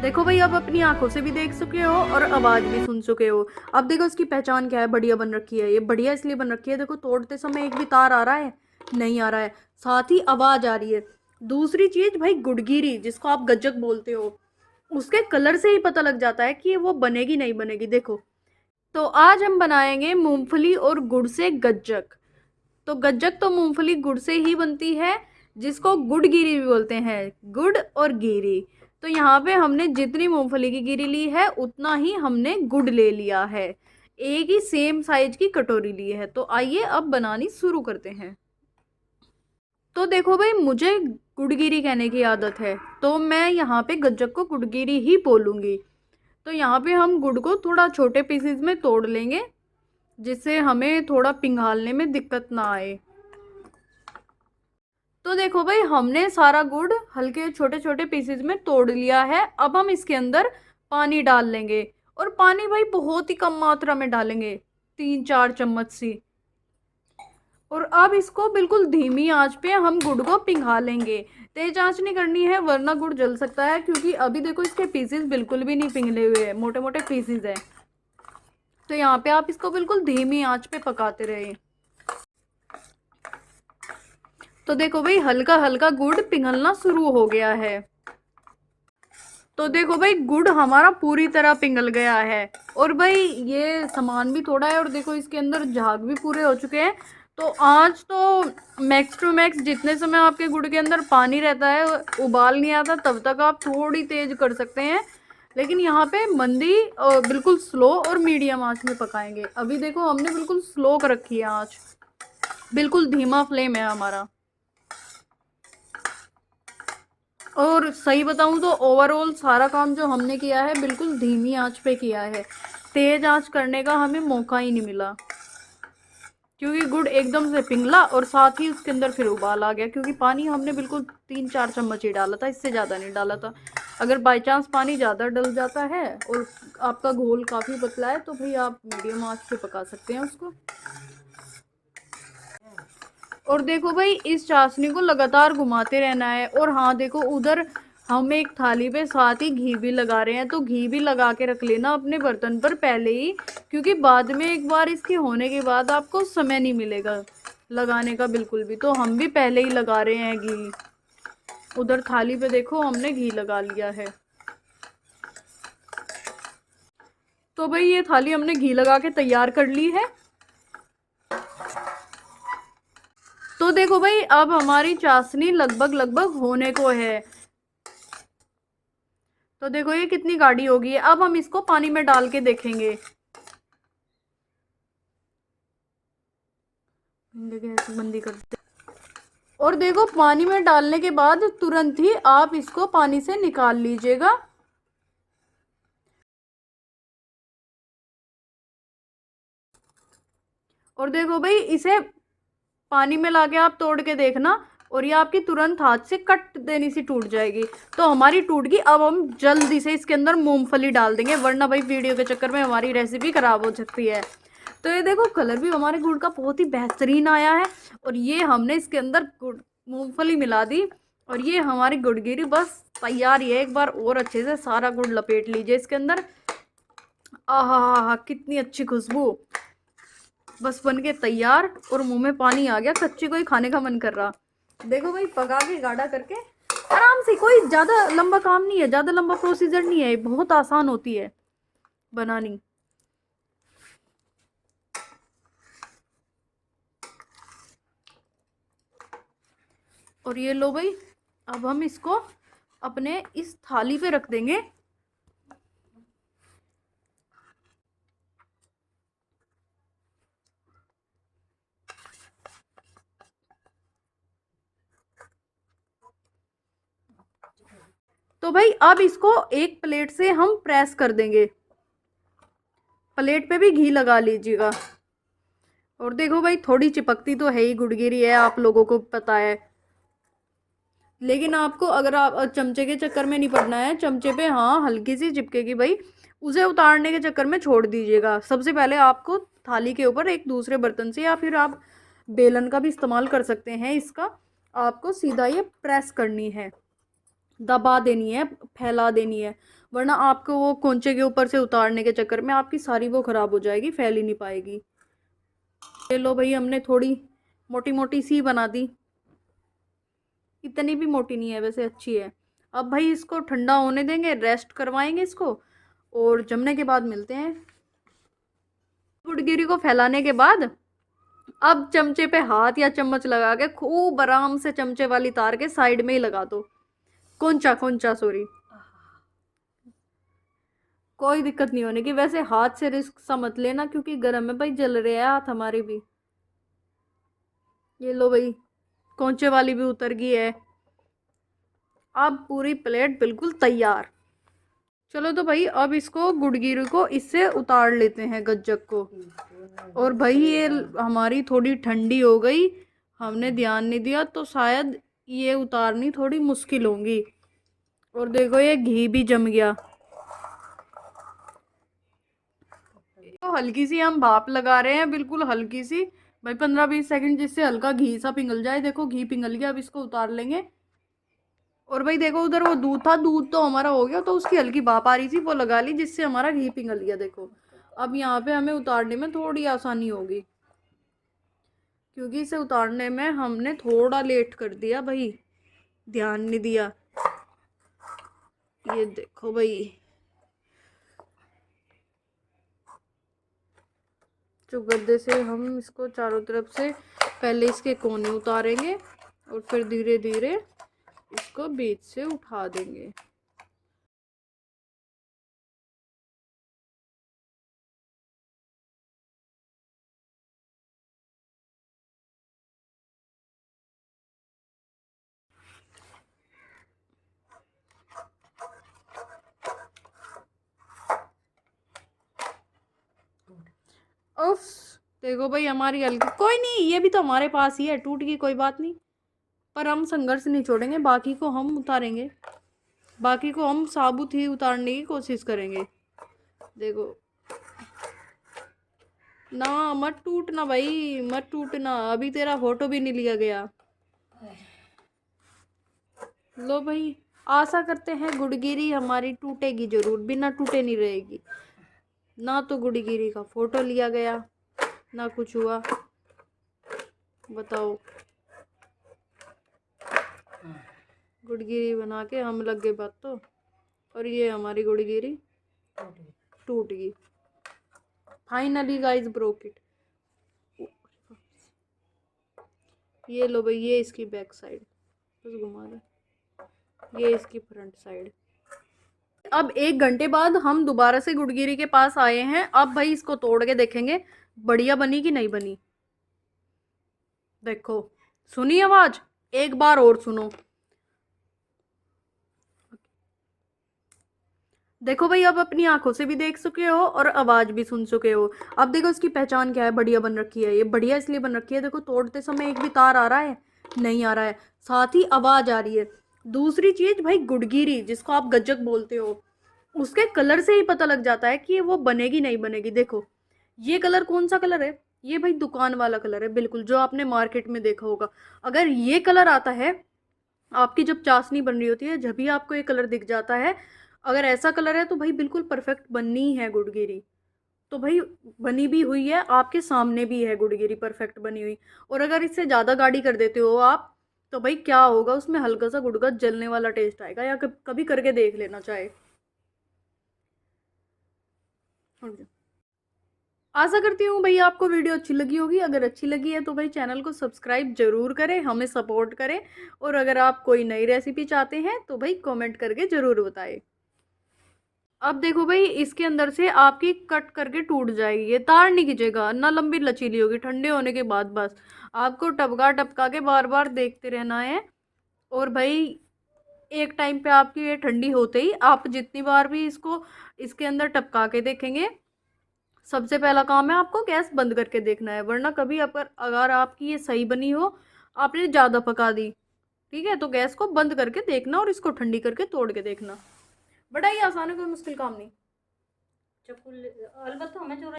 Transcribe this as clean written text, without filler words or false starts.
देखो भाई, अब अपनी आंखों से भी देख चुके हो और आवाज भी सुन चुके हो। अब देखो इसकी पहचान क्या है, बढ़िया बन रखी है। ये बढ़िया इसलिए बन रखी है, देखो तोड़ते समय एक भी तार आ रहा है? नहीं आ रहा है। साथ ही आवाज आ रही है। दूसरी चीज भाई, गुड़गिरी जिसको आप गज्जक बोलते हो, उसके कलर से ही पता लग जाता है कि वो बनेगी नहीं बनेगी। देखो, तो आज हम बनाएंगे मूंगफली और गुड़ से गज्जक। तो गज्जक तो मूंगफली गुड़ से ही बनती है, जिसको गुड़ गिरी भी बोलते हैं, गुड़ और गिरी। तो यहाँ पे हमने जितनी मूंगफली की गिरी ली है उतना ही हमने गुड़ ले लिया है। एक ही सेम साइज की कटोरी ली है। तो आइए अब बनानी शुरू करते हैं। तो देखो भाई, मुझे गुड़गिरी कहने की आदत है, तो मैं यहाँ पे गज्जक को गुड़गिरी ही बोलूंगी। तो यहाँ पे हम गुड़ को थोड़ा छोटे पीसेस में तोड़ लेंगे, जिससे हमें थोड़ा पिघालने में दिक्कत ना आए। तो देखो भाई, हमने सारा गुड़ हल्के छोटे छोटे पीसेस में तोड़ लिया है। अब हम इसके अंदर पानी डाल लेंगे, और पानी भाई बहुत ही कम मात्रा में डालेंगे, 3-4 चम्मच सी। और अब इसको बिल्कुल धीमी आंच पे हम गुड़ को पिघला लेंगे। तेज आंच नहीं करनी है, वरना गुड़ जल सकता है, क्योंकि अभी देखो इसके पीसेस बिल्कुल भी नहीं पिघले हुए हैं, मोटे मोटे पीसेस हैं। तो यहाँ पे आप इसको बिल्कुल धीमी आंच पे पकाते रहे। तो देखो भाई, हल्का हल्का गुड़ पिघलना शुरू हो गया है। तो देखो भाई, गुड़ हमारा पूरी तरह पिघल गया है। और भाई ये सामान भी थोड़ा है, और देखो इसके अंदर झाग भी पूरे हो चुके हैं। तो आज तो मैक्स टू मैक्स जितने समय आपके गुड़ के अंदर पानी रहता है, उबाल नहीं आता, तब तक आप थोड़ी तेज कर सकते हैं। लेकिन यहाँ पे मंदी बिल्कुल स्लो और मीडियम आंच में पकाएंगे। अभी देखो हमने बिल्कुल स्लो कर रखी है आंच, बिल्कुल धीमा फ्लेम है हमारा। और सही बताऊं तो ओवरऑल सारा काम जो हमने किया है बिल्कुल धीमी आंच पे किया है। तेज आंच करने का हमें मौका ही नहीं मिला, क्योंकि गुड़ एकदम से पिघला और साथ ही उसके अंदर फिर उबाल आ गया। क्योंकि पानी हमने बिल्कुल 3-4 चम्मच ही डाला था, इससे ज़्यादा नहीं डाला था। अगर बाई चांस पानी ज़्यादा डल जाता है और आपका घोल काफ़ी पतला है, तो भाई आप मीडियम आंच पे पका सकते हैं उसको। और देखो भाई, इस चाशनी को लगातार घुमाते रहना है। और हाँ देखो, उधर हम एक थाली पे साथ ही घी भी लगा रहे हैं, तो घी भी लगा के रख लेना अपने बर्तन पर पहले ही, क्योंकि बाद में एक बार इसके होने के बाद आपको समय नहीं मिलेगा लगाने का बिल्कुल भी। तो हम भी पहले ही लगा रहे हैं घी। उधर थाली पे देखो हमने घी लगा लिया है। तो भाई ये थाली हमने घी लगा के तैयार कर ली है। तो देखो भाई, अब हमारी चाशनी लगभग लगभग होने को है। तो देखो ये कितनी गाढ़ी हो गई है। अब हम इसको पानी में डाल के देखेंगे। गैस बंदी करते। और देखो, पानी में डालने के बाद तुरंत ही आप इसको पानी से निकाल लीजिएगा। और देखो भाई, इसे पानी में लाके आप तोड़ के देखना, और ये आपकी तुरंत हाथ से कट देनी सी टूट जाएगी। तो हमारी टूट गई। अब हम जल्दी से इसके अंदर मूंगफली डाल देंगे, वरना भाई वीडियो के चक्कर में हमारी रेसिपी खराब हो सकती है। तो ये देखो, कलर भी हमारे गुड़ का बहुत ही बेहतरीन आया है। और ये हमने इसके अंदर गुड़ मूंगफली मिला दी, और ये हमारी गुड़गिरी बस तैयार ही है। एक बार और अच्छे से सारा गुड़ लपेट लीजिए इसके अंदर। आहा, कितनी अच्छी खुशबू। बस बन के तैयार, और मुंह में पानी आ गया, कच्ची कोई खाने का मन कर रहा। देखो भाई, पका के गाढ़ा करके आराम से, कोई ज्यादा लंबा काम नहीं है, ज्यादा लंबा प्रोसीजर नहीं है, बहुत आसान होती है बनानी। और ये लो भाई, अब हम इसको अपने इस थाली पे रख देंगे। तो भाई अब इसको एक प्लेट से हम प्रेस कर देंगे। प्लेट पे भी घी लगा लीजिएगा। और देखो भाई, थोड़ी चिपकती तो है ही, गुड़गिरी है, आप लोगों को पता है। लेकिन आपको, अगर आप चमचे के चक्कर में नहीं पड़ना है, चमचे पे हाँ हल्की सी चिपकेगी भाई, उसे उतारने के चक्कर में छोड़ दीजिएगा। सबसे पहले आपको थाली के ऊपर एक दूसरे बर्तन से, या फिर आप बेलन का भी इस्तेमाल कर सकते हैं, इसका आपको सीधा ये प्रेस करनी है। दबा देनी है, फैला देनी है, वरना आपको वो कोंचे के ऊपर से उतारने के चक्कर में आपकी सारी वो खराब हो जाएगी, फैल ही नहीं पाएगी। ये लो भाई, हमने थोड़ी मोटी मोटी सी बना दी, इतनी भी मोटी नहीं है वैसे, अच्छी है। अब भाई इसको ठंडा होने देंगे, रेस्ट करवाएंगे इसको, और जमने के बाद मिलते हैं। गुड़गिरी को फैलाने के बाद अब चमचे पे हाथ या चम्मच लगा के खूब आराम से चमचे वाली तार के साइड में ही लगा दो। कोंचा कोंचा सॉरी, कोई दिक्कत नहीं होने की। वैसे हाथ से रिस्क सा मत लेना, क्योंकि गर्म है भाई, जल रहे हैं हाथ हमारे भी। ये लो भाई, कोंचे वाली भी उतर गई है। अब पूरी प्लेट बिल्कुल तैयार। चलो तो भाई, अब इसको गुड़गिरी को इससे उतार लेते हैं, गज्जक को। और भाई ये हमारी थोड़ी ठंडी हो गई, हमने ध्यान नहीं दिया, तो शायद ये उतारनी थोड़ी मुश्किल होगी। और देखो ये घी भी जम गया। तो हल्की सी हम भाप लगा रहे हैं, बिल्कुल हल्की सी भाई, 15-20 सेकंड, जिससे हल्का घी सा पिघल जाए। देखो घी पिघल गया, अब इसको उतार लेंगे। और भाई देखो, उधर वो दूध था, दूध तो हमारा हो गया, तो उसकी हल्की भाप आ रही थी, वो लगा ली, जिससे हमारा घी पिघल गया। देखो अब यहाँ पे हमें उतारने में थोड़ी आसानी होगी, क्योंकि इसे उतारने में हमने थोड़ा लेट कर दिया भाई, ध्यान नहीं दिया। ये देखो भाई, जो गद्दे से हम इसको चारों तरफ से पहले इसके कोने उतारेंगे, और फिर धीरे धीरे इसको बीच से उठा देंगे। उफ, देखो भाई हमारी हल्की, कोई नहीं, ये भी तो हमारे पास ही है, टूट गई कोई बात नहीं। पर हम संघर्ष नहीं छोड़ेंगे, बाकी को हम उतारेंगे, बाकी को हम साबुत ही उतारने की कोशिश करेंगे। देखो ना, मत टूटना भाई, मत टूटना, अभी तेरा फोटो भी नहीं लिया गया। लो भाई, आशा करते हैं गुड़गिरी हमारी टूटेगी जरूर, बिना टूटे नहीं रहेगी। ना तो गुड़गिरी का फोटो लिया गया, ना कुछ हुआ, बताओ। गुड़गिरी बना के हम लग गए बात तो, और ये हमारी गुड़गिरी टूट गई। Finally guys broke it. ये लो भाई, ये इसकी बैक साइड, बस घुमा दे, ये इसकी फ्रंट साइड। अब 1 घंटे बाद हम दोबारा से गुड़गिरी के पास आए हैं। अब भाई इसको तोड़ के देखेंगे बढ़िया बनी कि नहीं बनी। देखो, सुनी आवाज, एक बार और सुनो। देखो भाई, अब अपनी आंखों से भी देख चुके हो और आवाज भी सुन चुके हो। अब देखो इसकी पहचान क्या है, बढ़िया बन रखी है। ये बढ़िया इसलिए बन रखी है, देखो तोड़ते समय एक भी तार आ रहा है, नहीं आ रहा है, साथ ही आवाज आ रही है। दूसरी चीज भाई, गुड़गिरी जिसको आप गज्जक बोलते हो, उसके कलर से ही पता लग जाता है कि वो बनेगी नहीं बनेगी। देखो ये कलर कौन सा कलर है, ये भाई दुकान वाला कलर है, बिल्कुल जो आपने मार्केट में देखा होगा। अगर ये कलर आता है, आपकी जब चाशनी बन रही होती है, जब भी आपको ये कलर दिख जाता है, अगर ऐसा कलर है तो भाई बिल्कुल परफेक्ट बननी है गुड़गिरी। तो भाई बनी भी हुई है, आपके सामने भी है गुड़गिरी परफेक्ट बनी हुई। और अगर इससे ज़्यादा गाढ़ी कर देते हो आप, तो भाई क्या होगा, उसमें हल्का सा गुड़गद जलने वाला टेस्ट आएगा। या कभी करके देख लेना चाहे। आशा करती हूँ भाई आपको वीडियो अच्छी लगी होगी। अगर अच्छी लगी है तो भाई चैनल को सब्सक्राइब जरूर करें, हमें सपोर्ट करें। और अगर आप कोई नई रेसिपी चाहते हैं तो भाई कमेंट करके ज़रूर बताएं। अब देखो भाई, इसके अंदर से आपकी कट करके टूट जाएगी, ये तार नहीं खींचेगा ना, लंबी लचीली होगी। ठंडे होने के बाद बस आपको टपका टपका के बार बार देखते रहना है। और भाई एक टाइम पे आपकी ये ठंडी होते ही आप जितनी बार भी इसको इसके अंदर टपका के देखेंगे, सबसे पहला काम है आपको गैस बंद करके देखना है। वरना कभी अगर आपकी ये सही बनी हो, आपने ज़्यादा पका दी, ठीक है, तो गैस को बंद करके देखना और इसको ठंडी करके तोड़ के देखना। बड़ा ही आसान है, कोई मुश्किल काम नहीं। चप्पू अलबत्ता हमें जो